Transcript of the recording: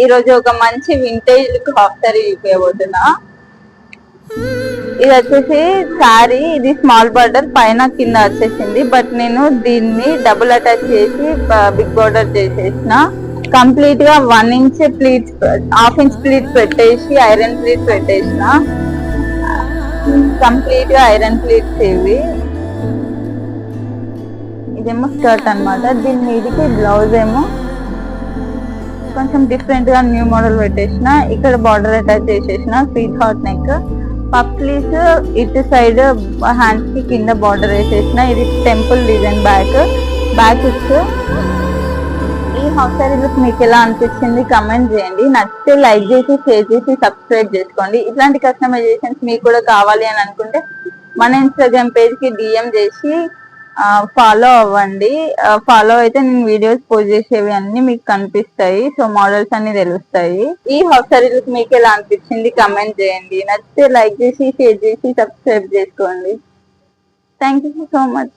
ఈ రోజు ఒక మంచి వింటేజ్ లుక్ హాఫ్ సారీ చూపించబోతున్నా. ఇది వచ్చేసి సారీ, ఇది స్మాల్ బార్డర్ పైన కింద వచ్చేసింది. బట్ నేను దీన్ని డబుల్ అటాచ్ చేసి బిగ్ బార్డర్ చేసేసిన. కంప్లీట్ గా 1 inch pleats, half inch pleats పెట్టేసి ఐరన్ ప్లీట్స్ పెట్టేసిన. కంప్లీట్ గా ఐరన్ ప్లీట్స్ ఇవి. ఇదేమో స్కర్ట్ అన్నమాట. దీని మీదకి బ్లౌజ్ ఏమో కొంచెం డిఫరెంట్ గా న్యూ మోడల్ పెట్టేసిన. ఇక్కడ బార్డర్ అటాచ్ చేసేసిన. Sweet heart neck, puff sleeves ఇటు సైడ్ హ్యాండ్స్ కి కింద బార్డర్ వేసేసిన. ఇది టెంపుల్ డిజైన్ బ్యాక్ ఇచ్చు. ఈ హాఫ్ సారీ లుక్ మీకు ఎలా అనిపించింది కమెంట్ చేయండి. నచ్చితే లైక్ చేసి, షేర్ చేసి, సబ్స్క్రైబ్ చేసుకోండి. ఇట్లాంటి కస్టమైజేషన్స్ మీకు కూడా కావాలి అని అనుకుంటే మన ఇన్స్టాగ్రామ్ పేజ్ కి డిఎం చేసి ఫాలో అవ్వండి. ఫాలో అయితే నేను వీడియోస్ పోస్ట్ చేసేవి అన్ని మీకు కనిపిస్తాయి. సో మోడల్స్ అన్ని తెలుస్తాయి. ఈ హాఫ్ సారీ లుక్ మీకు ఎలా అనిపించింది కమెంట్ చేయండి. నచ్చితే లైక్ చేసి, షేర్ చేసి, సబ్స్క్రైబ్ చేసుకోండి. Thank you so much.